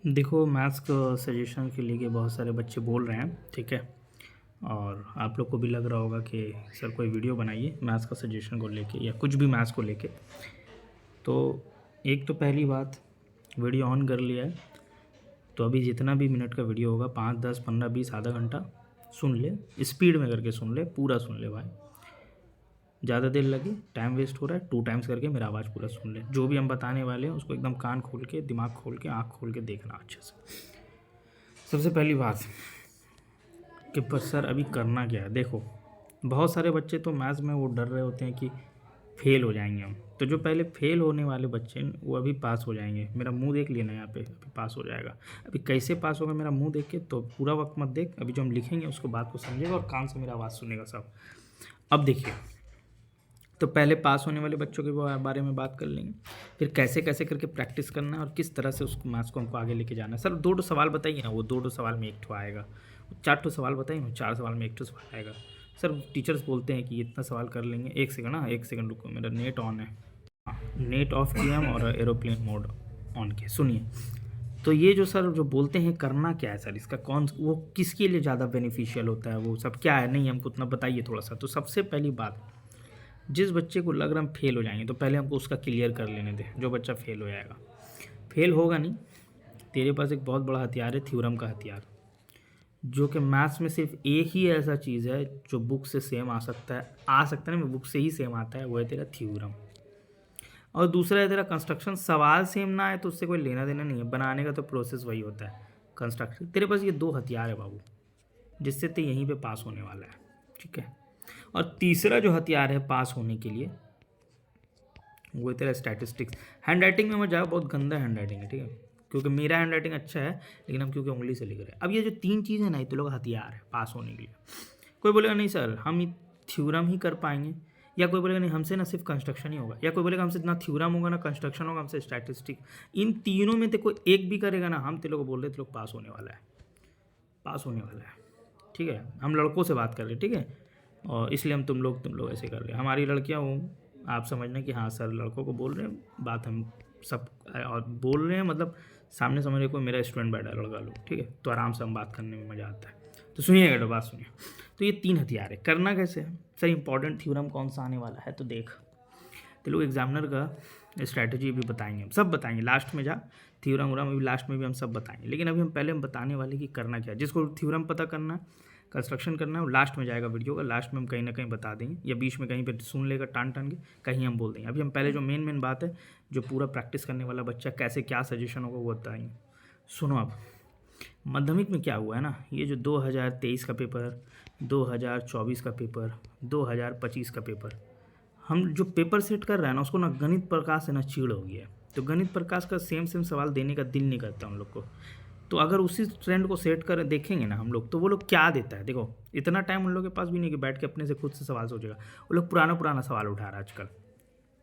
देखो, मैथ्स को सजेशन के लिए बहुत सारे बच्चे बोल रहे हैं, ठीक है। और आप लोग को भी लग रहा होगा कि सर कोई वीडियो बनाइए मैथ्स का सजेशन को लेके या कुछ भी मैथ्स को लेके। तो एक तो पहली बात, वीडियो ऑन कर लिया है तो अभी जितना भी मिनट का वीडियो होगा 5, 10, 15, 20, आधा घंटा सुन ले, स्पीड में करके सुन ले, पूरा सुन ले भाई। ज़्यादा देर लगे, टाइम वेस्ट हो रहा है, 2 टाइम्स करके मेरा आवाज़ पूरा सुन ले। जो भी हम बताने वाले हैं उसको एकदम कान खोल के, दिमाग खोल के, आँख खोल के देखना अच्छे से। सबसे पहली बात कि पर सर अभी करना क्या है। देखो, बहुत सारे बच्चे तो मैथ्स में वो डर रहे होते हैं कि फेल हो जाएंगे हम। तो जो पहले फेल होने वाले बच्चे हैं वो अभी पास हो जाएंगे। मेरा मुंह देख लेना, यहाँ पे अभी पास हो जाएगा। अभी कैसे पास होगा मेरा मुंह देख के, तो पूरा वक्त मत देख, अभी जो हम लिखेंगे उसको बात को समझेगा और कान से मेरा आवाज़ सुनेगा सब। अब देखिए, तो पहले पास होने वाले बच्चों के बारे में बात कर लेंगे, फिर कैसे कैसे करके प्रैक्टिस करना है और किस तरह से उस मैथ्स को हमको आगे लेके जाना है। सर 2 सवाल बताइए ना, वो 2 सवाल में 1 आएगा। 4 सवाल बताइए ना, 4 सवाल में 1 सवाल आएगा। सर टीचर्स बोलते हैं कि इतना सवाल कर लेंगे। 1 सेकंड, हाँ 1 सेकंड रुको, मेरा नेट ऑन है। हाँ, नेट ऑफ किया हम और एरोप्लेन मोड ऑन किया। सुनिए, तो ये जो सर जो बोलते हैं करना क्या है सर, इसका कौन वो किसके लिए ज़्यादा बेनिफिशियल होता है, वो सब क्या है, नहीं हमको उतना बताइए थोड़ा सा। तो सबसे पहली बात, जिस बच्चे को लग रहा है हम फेल हो जाएंगे तो पहले हमको उसका क्लियर कर लेने दें। जो बच्चा फेल हो जाएगा, फेल होगा नहीं, तेरे पास एक बहुत बड़ा हथियार है, थ्योरम का हथियार, जो कि मैथ्स में सिर्फ एक ही ऐसा चीज़ है जो बुक से सेम आ सकता है ना, बुक से ही सेम आता है, वो है तेरा थ्योरम। और दूसरा है तेरा कंस्ट्रक्शन। सवाल सेम ना है तो उससे कोई लेना देना नहीं है, बनाने का तो प्रोसेस वही होता है, कंस्ट्रक्शन। तेरे पास ये 2 हथियार है बाबू, जिससे तो यहीं पे पास होने वाला है, ठीक है। और तीसरा जो हथियार है पास होने के लिए, वो तेरा स्टैटिस्टिक्स। हैंड राइटिंग में मत जाओ, बहुत गंदा हैंड राइटिंग है, ठीक है। क्योंकि मेरा हैंड राइटिंग अच्छा है, लेकिन हम क्योंकि उंगली से लिख रहे हैं। अब ये जो 3 चीज़ें हैं ना, ये तो लोग हथियार है पास होने के लिए। कोई बोलेगा नहीं सर हम थ्योरम ही कर पाएंगे, या कोई बोलेगा नहीं हमसे ना सिर्फ कंस्ट्रक्शन ही होगा, या कोई बोलेगा हमसे ना थ्योरम होगा ना कंस्ट्रक्शन होगा, हमसे स्टैटिस्टिक। इन तीनों में तो कोई एक भी करेगा ना, हम तेरे को बोल रहे थे लोग पास होने वाला है, पास होने वाला है, ठीक है। हम लड़कों से बात कर रहे हैं, ठीक है। और इसलिए हम तुम लोग ऐसे कर रहे हैं। हमारी लड़कियां हो, आप समझना कि हाँ सर लड़कों को बोल रहे हैं बात, हम सब और बोल रहे हैं, मतलब सामने समझ रहे कोई मेरा स्टूडेंट बैठा है लड़का लोग, ठीक है, तो आराम से हम बात करने में मज़ा आता है। तो सुनिएगा, तो बात सुनिए। तो ये 3 हथियार है। करना कैसे है सर, इंपॉर्टेंट थ्योरम कौन सा आने वाला है तो देख, तो लोग एग्जामिनर का स्ट्रैटेजी भी बताएंगे, हम सब बताएंगे लास्ट में। जा थ्योरम व्योरम अभी लास्ट में भी हम सब बताएंगे, लेकिन अभी हम पहले हम बताने वाले कि करना क्या है। जिसको थ्योरम पता करना है, कंस्ट्रक्शन करना है, वो लास्ट में जाएगा वीडियो का, लास्ट में हम कहीं ना कहीं बता देंगे, या बीच में कहीं पे सुन लेगा टान टान के, कहीं हम बोल देंगे। अभी हम पहले जो मेन बात है, जो पूरा प्रैक्टिस करने वाला बच्चा कैसे क्या सजेशन होगा वो बताएंगे। सुनो, अब माध्यमिक में क्या हुआ है ना, ये जो 2023 का पेपर, 2024 का पेपर, 2025 का पेपर, हम जो पेपर सेट कर रहे हैं ना, उसको ना गणित प्रकाश से ना चिढ़ हो गया है। तो गणित प्रकाश का सेम सेम सवाल देने का दिल नहीं करता हम लोग को। तो अगर उसी ट्रेंड को सेट कर देखेंगे ना हम लोग, तो वो लोग क्या देता है। देखो, इतना टाइम उन लोग के पास भी नहीं कि बैठ के अपने से खुद से सवाल सोचेगा। वो लोग पुराना पुराना सवाल उठा रहा है आजकल।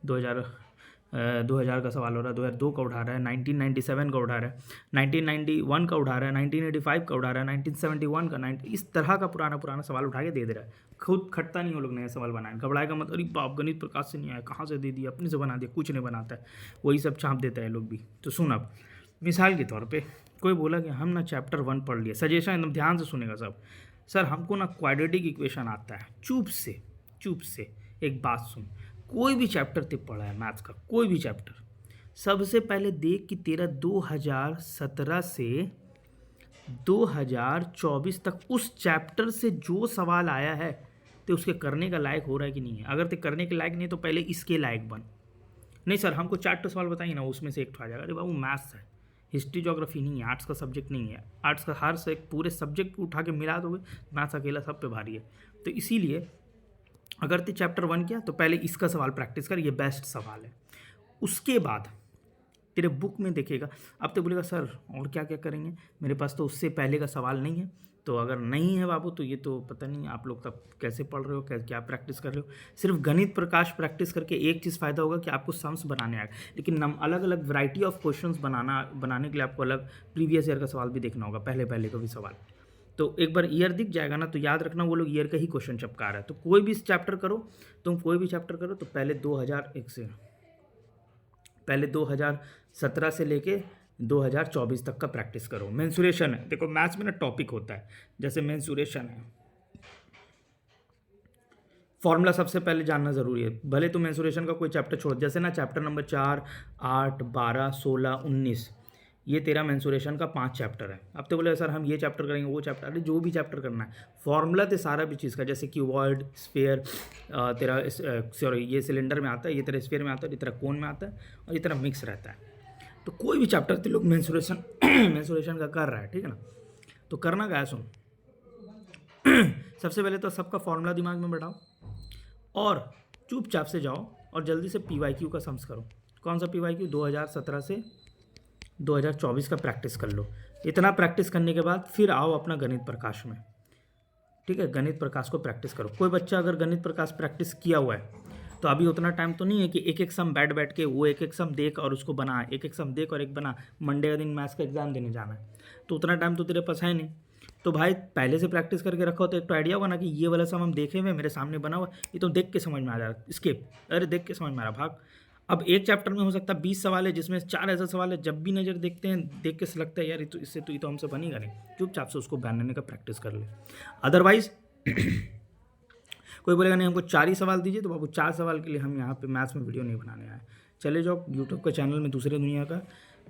2000 का सवाल हो रहा है, 2002 का उठा रहा है, 1997 का उठा रहा है, 1991 का उठा रहा है, 1985 का उठा रहा है, 1971 का, इस तरह का पुराना पुराना सवाल उठा के दे रहा है। खुद खटता नहीं वो लोग नया सवाल बनाए, घबराएगा मत, अरे बाप गणित प्रकाश से नहीं आया, कहाँ से दे दिया, अपने से बना दिया, कुछ नहीं बनाता है, वही सब चाँप देता है लोग भी। तो सुन, अब मिसाल के तौर पर कोई बोला कि हम ना चैप्टर 1 पढ़ लिया, सजेशन एकदम ध्यान से सुनेगा सब। सर हमको ना क्वाड्रेटिक इक्वेशन आता है, चुप से एक बात सुन। कोई भी चैप्टर ते पढ़ा है मैथ्स का, कोई भी चैप्टर, सबसे पहले देख कि तेरा 2017 से 2024 तक उस चैप्टर से जो सवाल आया है तो उसके करने का लायक हो रहा है कि नहीं है। अगर ते करने के लायक नहीं तो पहले इसके लायक बन। नहीं सर हमको 4 सवाल बताइए ना, उसमें से 1 आ जाएगा। अरे बाबू मैथ्स है, हिस्ट्री ज्योग्राफी नहीं है, आर्ट्स का सब्जेक्ट नहीं है। आर्ट्स का हर से एक पूरे सब्जेक्ट उठा के मिला दोगे, मैथ्स अकेला सब पे भारी है। तो इसीलिए अगर ते चैप्टर 1 किया तो पहले इसका सवाल प्रैक्टिस कर, ये बेस्ट सवाल है। उसके बाद तेरे बुक में देखेगा। अब तो बोलेगा सर और क्या क्या करेंगे, मेरे पास तो उससे पहले का सवाल नहीं है। तो अगर नहीं है बाबू, तो ये तो पता नहीं आप लोग तब कैसे पढ़ रहे हो, क्या प्रैक्टिस कर रहे हो। सिर्फ गणित प्रकाश प्रैक्टिस करके एक चीज़ फ़ायदा होगा कि आपको सम्स बनाने आएगा, लेकिन अलग अलग वैरायटी ऑफ क्वेश्चंस बनाने के लिए आपको अलग प्रीवियस ईयर का सवाल भी देखना होगा, पहले का भी सवाल। तो एक बार ईयर दिख जाएगा ना, तो याद रखना वो लोग ईयर का ही क्वेश्चन चिपका रहा है। तो कोई भी चैप्टर करो, तुम कोई भी चैप्टर करो तो पहले 2017 से लेके 2024 तक का प्रैक्टिस करो। मेंसुरेशन है, देखो मैथ्स में ना टॉपिक होता है, जैसे मेंसुरेशन है, फॉर्मूला सबसे पहले जानना जरूरी है। भले तो मेंसुरेशन का कोई चैप्टर छोड़, जैसे ना चैप्टर नंबर 4, 8, 12, 16, 19, ये तेरा मेंसुरेशन का 5 चैप्टर है। अब तो बोले सर हम ये चैप्टर करेंगे वो चैप्टर, अरे जो भी चैप्टर करना है, फॉर्मूला तो सारा भी चीज़ का, जैसे क्यूबॉइड, स्फीयर, तेरा सॉरी ये सिलेंडर में आता है, ये तेरा स्फीयर में आता है, ये तेरा कोन में आता है, और ये तेरा मिक्स रहता है। तो कोई भी चैप्टर तो लोग मेंसुरेशन मेंसुरेशन का कर रहा है, ठीक है ना। तो करना क्या है, सुन सबसे पहले तो सबका फॉर्मूला दिमाग में बैठाओ और चुपचाप से जाओ और जल्दी से PYQ का सम्स करो। कौन सा PYQ? 2017 से 2024 का प्रैक्टिस कर लो। इतना प्रैक्टिस करने के बाद फिर आओ अपना गणित प्रकाश में, ठीक है। गणित प्रकाश को प्रैक्टिस करो। कोई बच्चा अगर गणित प्रकाश प्रैक्टिस किया हुआ है तो अभी उतना टाइम तो नहीं है कि एक एक सम बैठ के वो एक एक सम देख और उसको बना, एक एक सम देख और एक बना, मंडे का दिन मैथ्स का एग्जाम देने जाना है, तो उतना टाइम तो तेरे पास है नहीं। तो भाई पहले से प्रैक्टिस करके रखो तो एक तो आइडिया होगा ना कि ये वाला सम हम देखे हुए मेरे सामने बना हुआ, ये तो देख के समझ में आ जा रहा है, स्किप, अरे देख के समझ में आ रहा भाग। अब एक चैप्टर में हो सकता है 20 सवाल है, जिसमें 4 ऐसे सवाल है, जब भी नज़र देखते हैं देख के से लगता है यार ये तो इससे तो ये तो हमसे बनेगा नहीं, चुपचाप से उसको बनाने का प्रैक्टिस कर ले। अदरवाइज कोई बोलेगा नहीं हमको 4 ही सवाल दीजिए, तो बाबू 4 सवाल के लिए हम यहाँ पे मैथ्स में वीडियो नहीं बनाने आए। चले जाओ यूट्यूब के चैनल में, दूसरे दुनिया का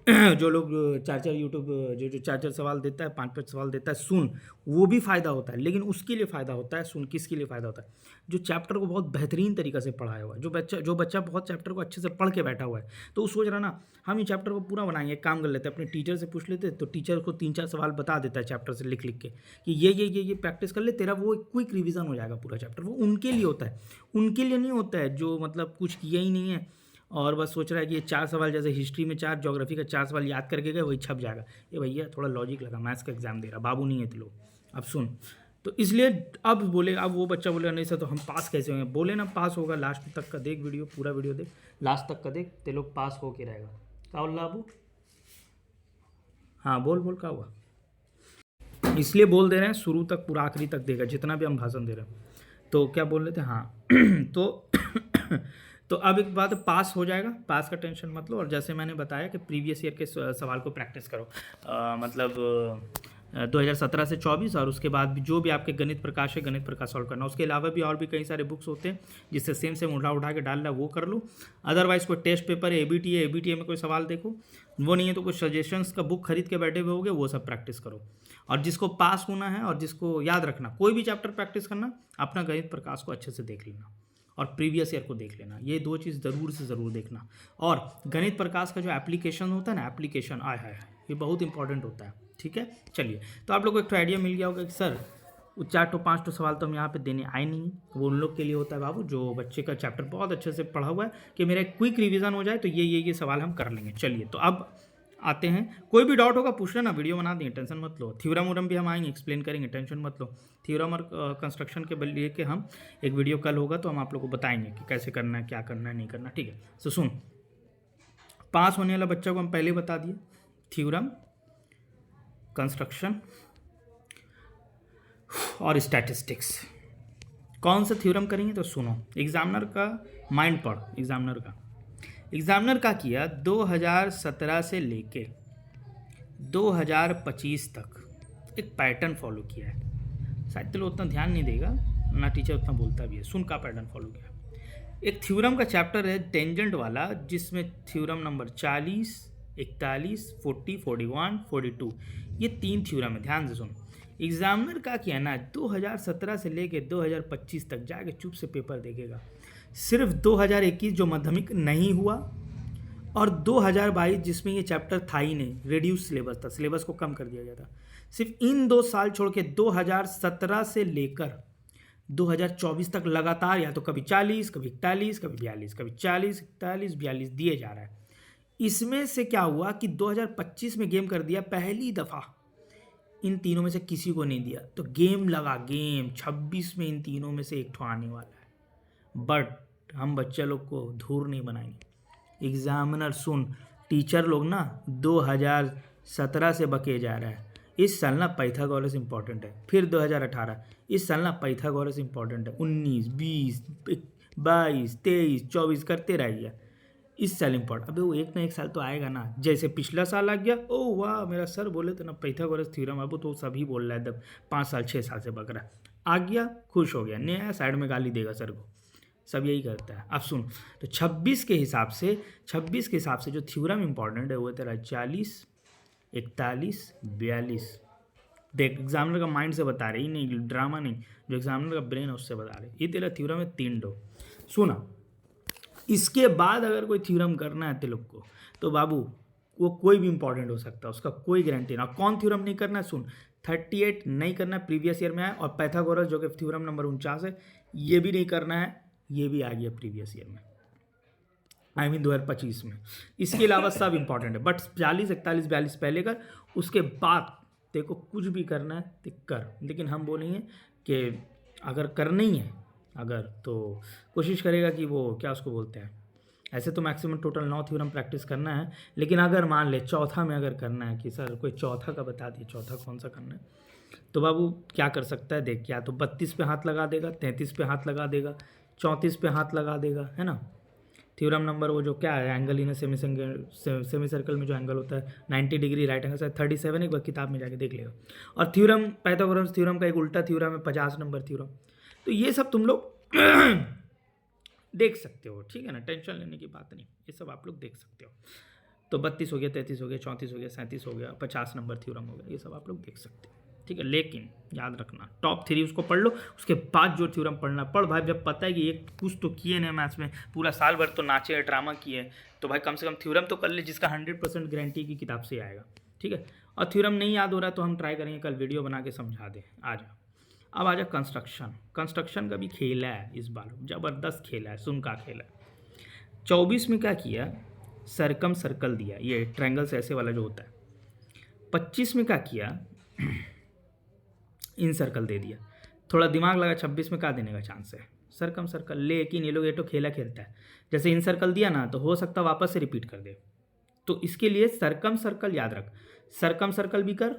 जो लोग 4-4 यूट्यूब जो 4-4 सवाल देता है, 5-5 सवाल देता है, सुन, वो भी फ़ायदा होता है, लेकिन उसके लिए फ़ायदा होता है, सुन किसके लिए फ़ायदा होता है? जो चैप्टर को बहुत बेहतरीन तरीक़ा से पढ़ाया हुआ है, जो बच्चा बहुत चैप्टर को अच्छे से पढ़ के बैठा हुआ है, तो वो सोच रहा ना हम ये चैप्टर को पूरा बनाएंगे। एक काम कर लेते हैं, अपने टीचर से पूछ लेते, तो टीचर को 3-4 सवाल बता देता है चैप्टर से लिख के कि ये प्रैक्टिस कर ले, तेरा वो क्विक रिविजन हो जाएगा पूरा चैप्टर। वो उनके लिए होता है, उनके लिए नहीं होता है जो मतलब कुछ किया ही नहीं है और बस सोच रहा है कि ये 4 सवाल, जैसे हिस्ट्री में 4, ज्योग्राफी का 4 सवाल याद करके गए वही छप जाएगा। ये भैया थोड़ा लॉजिक लगा, मैथ्स का एग्जाम दे रहा, बाबू नहीं है तो लोग। अब सुन, तो इसलिए अब वो बच्चा बोलेगा नहीं सर तो हम पास कैसे होंगे? बोले ना पास होगा, लास्ट तक का देख वीडियो, पूरा वीडियो देख, लास्ट तक का देख, ते लोग पास हो के रहेगा। क्या बोल रहा बाबू? हाँ बोल क्या हुआ? इसलिए बोल दे रहे हैं शुरू तक पूरा आखिरी तक देगा, जितना भी हम भाषण दे रहे हैं। तो क्या बोल रहे थे? हाँ तो अब एक बात, पास हो जाएगा, पास का टेंशन मत लो। और जैसे मैंने बताया कि प्रीवियस ईयर के सवाल को प्रैक्टिस करो, मतलब 2017 से 24, और उसके बाद भी जो भी आपके गणित प्रकाश है, गणित प्रकाश सॉल्व करना। उसके अलावा भी और भी कई सारे बुक्स होते हैं जिससे सेम उठा के डाल रहा है, वो कर लो। अदरवाइज कोई टेस्ट पेपर है, ABT में कोई सवाल देखो, वो नहीं है तो कुछ सजेशंस का बुक खरीद के बैठे हुए होगे, वो सब प्रैक्टिस करो। और जिसको पास होना है और जिसको याद रखना, कोई भी चैप्टर प्रैक्टिस करना, अपना गणित प्रकाश को अच्छे से देख लेना और प्रीवियस ईयर को देख लेना। ये 2 चीज़ ज़रूर से ज़रूर देखना। और गणित प्रकाश का जो एप्लीकेशन होता है ना, एप्लीकेशन है ये बहुत इंपॉर्टेंट होता है, ठीक है। चलिए, तो आप लोगों को एक तो आइडिया मिल गया होगा कि सर 4-5 सवाल तो हम यहाँ पे देने आए नहीं, वो उन लोग के लिए होता है बाबू जो बच्चे का चैप्टर बहुत अच्छे से पढ़ा हुआ है कि मेरा क्विक रिवीजन हो जाए, तो ये सवाल हम कर लेंगे। चलिए, तो अब आते हैं, कोई भी डाउट होगा पूछ लेना, वीडियो बना देंगे, टेंशन मत लो। थ्योरम उरम भी हम आएंगे, एक्सप्लेन करेंगे, टेंशन मत लो। थ्योरम और कंस्ट्रक्शन के लिए के हम एक वीडियो कल होगा तो हम आप लोग को बताएंगे कि कैसे करना है, क्या करना है, नहीं करना, ठीक है। तो सुन, पास होने वाला बच्चा को हम पहले बता दिए, थ्योरम, कंस्ट्रक्शन और स्टैटिस्टिक्स। कौन सा थ्योरम करेंगे? तो सुनो, एग्जामिनर का माइंड पढ़, एग्जामिनर का किया 2017 से लेके 2025 तक एक पैटर्न फॉलो किया है। शायद तो उतना ध्यान नहीं देगा ना, टीचर उतना बोलता भी है, सुन का पैटर्न फॉलो किया। एक थ्योरम का चैप्टर है टेंजेंट वाला, जिसमें थ्योरम नंबर 40, 41, 40, 41, 42, ये 3 थ्योरम है। ध्यान से सुन, एग्जामिनर का किया ना 2017 से लेके 2025 तक जाके चुप से पेपर देखेगा। सिर्फ 2021 जो माध्यमिक नहीं हुआ और 2022 जिसमें ये चैप्टर था ही नहीं, रिड्यूस सिलेबस था, सिलेबस को कम कर दिया गया था, सिर्फ इन 2 साल छोड़ के 2017 से लेकर 2024 तक लगातार या तो कभी 40, कभी 41, कभी 42, कभी 40, 41, 42 दिए जा रहा है। इसमें से क्या हुआ कि 2025 में गेम कर दिया पहली दफ़ा, इन तीनों में से किसी को नहीं दिया, तो गेम लगा, गेम 26 में इन तीनों में से एक ठो आने वाला है। बट हम बच्चे लोग को धूर नहीं बनाएंगे। एग्जामिनर सुन, टीचर लोग ना 2017 से बके जा रहा है, इस साल ना पाइथागोरस इंपॉर्टेंट है, फिर 2018, इस साल ना पाइथागोरस इंपॉर्टेंट है, 19, 20, 22, 23, 24 करते रहिए। इस साल इम्पोर्टेंट, अबे वो एक ना एक साल तो आएगा ना। जैसे पिछला साल आ गया, ओ वाह मेरा सर बोले थे ना पाइथागोरस थ्योरम, अब तो सभी बोल रहा है, जब 5 साल 6 साल से बक रहा है। आ गया, खुश हो गया, नहीं आया साइड में गाली देगा सर को। सब यही करता है। अब सुन, तो 26 के हिसाब से जो थ्योरम इम्पोर्टेंट है वो है तेरा 40, 41, 42। देख एग्जामिनर का माइंड से बता रहे, ही नहीं ड्रामा नहीं, जो एग्जामिनर का ब्रेन है उससे बता रहे। ये तेरा थ्योरम है 3 डो। सुना, इसके बाद अगर कोई थ्योरम करना है तेरे को तो बाबू वो कोई भी इंपॉर्टेंट हो सकता है, उसका कोई गारंटी ना। कौन थ्योरम नहीं करना है सुन, 38 नहीं करना है, प्रीवियस ईयर में आया, और पाइथागोरस जो कि थ्योरम नंबर 49 है, ये भी नहीं करना है, ये भी आ गया प्रीवियस ईयर में, आई मीन 2025 में। इसके अलावा सब इंपॉर्टेंट है, बट 40, 41, 42 पहले कर, उसके बाद तेरे को कुछ भी करना है तो कर। लेकिन हम बोलेंगे कि अगर करना ही है अगर, तो कोशिश करेगा कि वो क्या उसको बोलते हैं, ऐसे तो मैक्सिमम टोटल 9 थ्योरम प्रैक्टिस करना है, लेकिन अगर मान ले चौथा में अगर करना है कि सर कोई चौथा का बता दिए, चौथा कौन सा करना है, तो बाबू क्या कर सकता है देख, या तो 32 पे हाथ लगा देगा, 33 पे हाथ लगा देगा, 34 पे हाथ लगा देगा, है ना। थ्योरम नंबर वो जो क्या है, एंगल इन सेमी सर्कल में जो एंगल होता है 90 डिग्री राइट एंगल, शायद 37, एक बार किताब में जाके देख लेगा। और थ्योरम पाइथागोरस थ्योरम का एक उल्टा थ्योरम है 50 नंबर थ्योरम। तो ये सब तुम लोग देख सकते हो, ठीक है ना, टेंशन लेने की बात नहीं, ये सब आप लोग देख सकते हो। तो 32 हो गया, 33 हो गया, 34 हो गया, 37 हो गया, 50 नंबर थ्योरम हो गया, ये सब आप लोग देख सकते हो, ठीक है। लेकिन याद रखना टॉप 3 उसको पढ़ लो, उसके बाद जो थ्योरम पढ़ना पढ़ भाई। जब पता है कि एक कुछ तो किए नहीं मैथ्स में, पूरा साल भर तो नाचे ड्रामा किए, तो भाई कम से कम थ्योरम तो कर ले, जिसका 100% गारंटी की किताब से आएगा, ठीक है। और थ्योरम नहीं याद हो रहा तो हम ट्राई करेंगे कल वीडियो बना के समझा दें। आ जा, अब आजा कंस्ट्रक्शन का भी खेल है इस बार, ज़बरदस्त खेल है, सुन का खेल है। 24 में क्या किया, सरकम सर्कल दिया, ये ट्रायंगल्स ऐसे वाला जो होता है। 25 में क्या किया, इन सर्कल दे दिया। थोड़ा दिमाग लगा, 26 में क्या देने का चांस है, सरकम सर्कल। लेकिन ये लोग ये तो खेला खेलता है, जैसे इन सर्कल दिया ना तो हो सकता वापस से रिपीट कर दे, तो इसके लिए सरकम सर्कल याद रख, सरकम सर्कल भी कर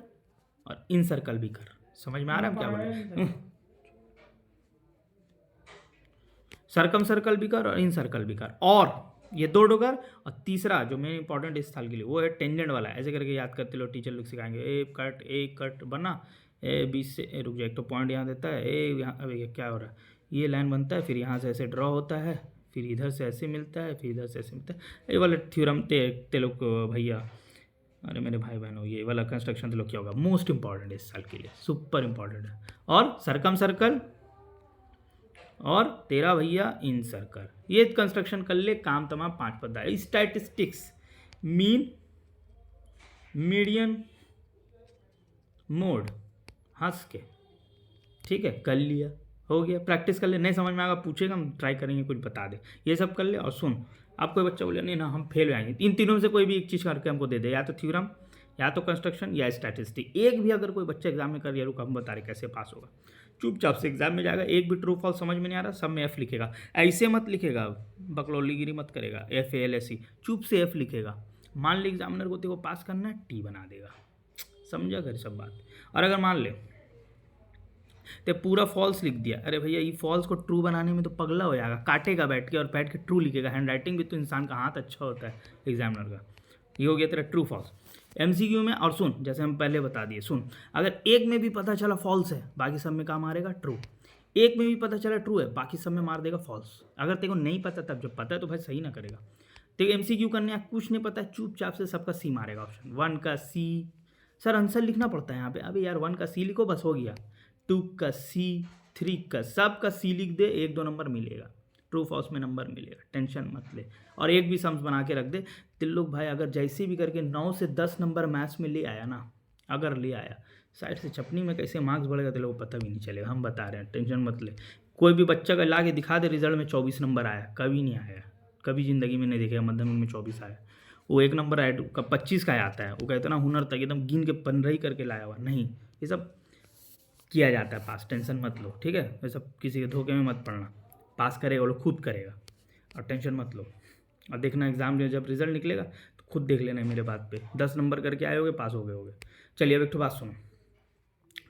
और इन सर्कल भी कर। समझ में आ रहा है क्या बोले, सरकम सर्कल भी कर और इन सर्कल भी कर, और ये 2 डोगर। और तीसरा जो मेन इंपॉर्टेंट इस साल के लिए वो है टेंजेंट वाला, ऐसे करके याद करते लो, टीचर लोग सिखाएंगे। ए कट बना, ए बीच से रुक जाए, एक तो पॉइंट यहाँ देता है, ए यहाँ, अब ये क्या हो रहा है, ये लाइन बनता है, फिर यहाँ से ऐसे ड्रॉ होता है, फिर इधर से ऐसे मिलता है, फिर इधर से ऐसे मिलता है। ये वाला थ्योरम ते लोग भैया, अरे मेरे भाई बहनों, ये वाला कंस्ट्रक्शन तो लोग क्या होगा, मोस्ट इंपॉर्टेंट है इस साल के लिए, सुपर इंपॉर्टेंट है। और सरकम सर्कल और तेरा भैया इन सर्कल, ये कंस्ट्रक्शन कर ले, काम तमाम 5 पता है। स्टैटिस्टिक्स, मीन, मीडियन, मोड, हंस के, ठीक है, कर लिया, हो गया। प्रैक्टिस कर ले, नहीं समझ में आएगा पूछेगा, हम ट्राई करेंगे कुछ बता दे, ये सब कर ले। और सुन, अब कोई बच्चा बोले नहीं ना हम फेल हो जाएंगे, इन तीनों में से कोई भी एक चीज़ करके हमको दे दे, या तो थ्योरम, या तो कंस्ट्रक्शन, या स्टैटिस्टिक। एक भी अगर कोई बच्चा एग्जाम में कर लिया, रुक हम बता रहे कैसे पास होगा, चुपचाप से एग्जाम में जाएगा, एक भी ट्रू फॉल्स समझ में नहीं आ रहा, सब में एफ लिखेगा। ऐसे मत लिखेगा, बकलौलीगिरी मत करेगा, FALSE, चुप से एफ लिखेगा। मान ले एग्जामिनर को तेरे को पास करना है, टी बना देगा, समझा कर सब बात। और अगर मान ले तो पूरा फॉल्स लिख दिया, अरे भैया ये फॉल्स को ट्रू बनाने में तो पगला हो जाएगा, काटेगा बैठ के और बैठ के ट्रू लिखेगा। हैंड राइटिंग भी तो इंसान का हाथ अच्छा होता है एग्जामिनर का। ये हो गया तेरा ट्रू फॉल्स MCQ में। और सुन, जैसे हम पहले बता दिए, सुन, अगर एक में भी पता चला फॉल्स है, बाकी सब में क्या मारेगा, ट्रू। एक में भी पता चला ट्रू है, बाकी सब में मार देगा फॉल्स। अगर तेरे को नहीं पता, तब जब पता है तो भाई सही ना करेगा। तेरे MCQ करने या कुछ नहीं पता है, चुपचाप से सबका सी मारेगा, ऑप्शन 1 का सी। सर आंसर लिखना पड़ता है यहाँ पे, अबे यार 1 का सी लिखो बस हो गया, 2 का सी, 3 का, सब का सी लिख दे, 1-2 नंबर मिलेगा, ट्रू फॉल्स में नंबर मिलेगा, टेंशन मत ले। और एक भी सम्स बना के रख दे। तिल लोग भाई अगर जैसे भी करके 9 से 10 नंबर मैथ्स में ले आया ना, अगर ले आया, साइड से छपनी में कैसे मार्क्स बढ़ेगा तो लोग पता भी नहीं चलेगा, हम बता रहे हैं, टेंशन मत ले। कोई भी बच्चा का ला के दिखा दे रिजल्ट में 24 नंबर आया, कभी नहीं आया, कभी ज़िंदगी में नहीं देखेगा मध्यम में 24 आया। वो 1 नंबर आया का 25 का आता है, वो कहते ना हुनर तक एकदम गिन के 15 ही करके लाया हुआ, नहीं, ये सब किया जाता है पास, टेंशन मत लो, ठीक है। ये सब किसी के धोखे में मत पड़ना, पास करेगा वो लोग खुद करेगा, और टेंशन मत लो। और देखना एग्जाम में जब रिजल्ट निकलेगा तो खुद देख लेना है मेरे बात पे, 10 नंबर करके आए होगे, पास हो गए होगे। चलिए अब एक तो बात सुनो,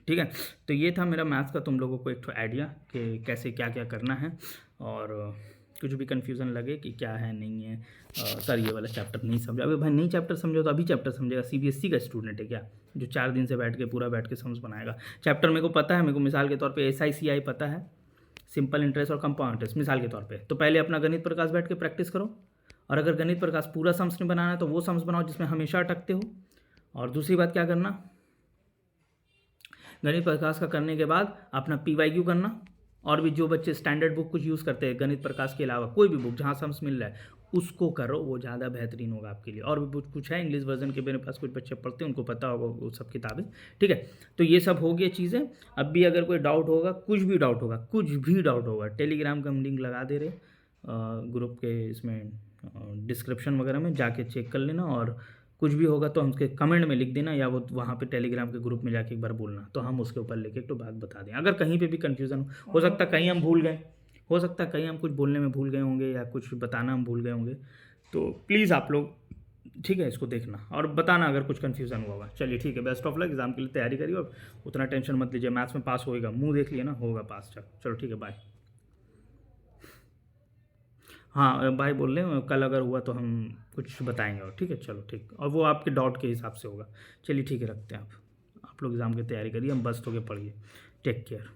ठीक है। तो ये था मेरा मैथ्स का तुम लोगों को एक तो आइडिया कि कैसे क्या क्या करना है, और कुछ भी कन्फ्यूज़न लगे कि क्या है नहीं है, सर ये वाला चैप्टर नहीं समझा, अबे भाई नहीं चैप्टर समझो तो अभी चैप्टर समझेगा? सीबीएसई का स्टूडेंट है क्या जो 4 दिन से बैठ के पूरा बैठ के सम्स बनाएगा? चैप्टर मेरे को पता है, मेरे को मिसाल के तौर पे SICI पता है, सिंपल इंटरेस्ट और कंपाउंड इंटरेस्ट मिसाल के तौर पे, तो पहले अपना गणित प्रकाश बैठ के प्रैक्टिस करो, और अगर गणित प्रकाश पूरा सम्स नहीं बनाना है तो वो सम्स बनाओ जिसमें हमेशा अटकते हो। और दूसरी बात क्या करना, गणित प्रकाश का करने के बाद अपना PYQ करना, और भी जो बच्चे स्टैंडर्ड बुक कुछ यूज़ करते हैं गणित प्रकाश के अलावा कोई भी बुक जहाँ सम्स मिल रहा है उसको करो, वो ज़्यादा बेहतरीन होगा आपके लिए। और भी कुछ है इंग्लिश वर्जन के मेरे पास कुछ बच्चे पढ़ते हैं, उनको पता होगा वो सब किताबें, ठीक है। तो ये सब हो गई चीज़ें। अब भी अगर कोई डाउट होगा, कुछ भी डाउट होगा, टेलीग्राम का हम लिंक लगा दे रहे ग्रुप के इसमें डिस्क्रिप्शन वगैरह में, जाके चेक कर लेना, और कुछ भी होगा तो हमके कमेंट में लिख देना, या वो वहाँ पे टेलीग्राम के ग्रुप में जाके एक बार बोलना, तो हम उसके ऊपर लेके एक तो बात बता दें। अगर कहीं पे भी कन्फ्यूज़न हो सकता है, कहीं हम भूल गए, हो सकता है कहीं हम कुछ बोलने में भूल गए होंगे या कुछ बताना हम भूल गए होंगे, तो प्लीज़ आप लोग ठीक है इसको देखना और बताना अगर कुछ कन्फ्यूज़न हुआ होगा। चलिए ठीक है, बेस्ट ऑफ लक, एग्ज़ाम के लिए तैयारी करिए और उतना टेंशन मत लीजिए, मैथ्स में पास होएगा, मुँह देख लिया ना, होगा पास। चलो ठीक है, बाय। हाँ भाई बोल रहे हैं कल अगर हुआ तो हम कुछ बताएंगे, और ठीक है चलो ठीक, और वो आपके डाउट के हिसाब से होगा। चलिए ठीक है, रखते हैं आप लोग एग्ज़ाम की तैयारी करिए, हम बस हो के पढ़िए। Take care.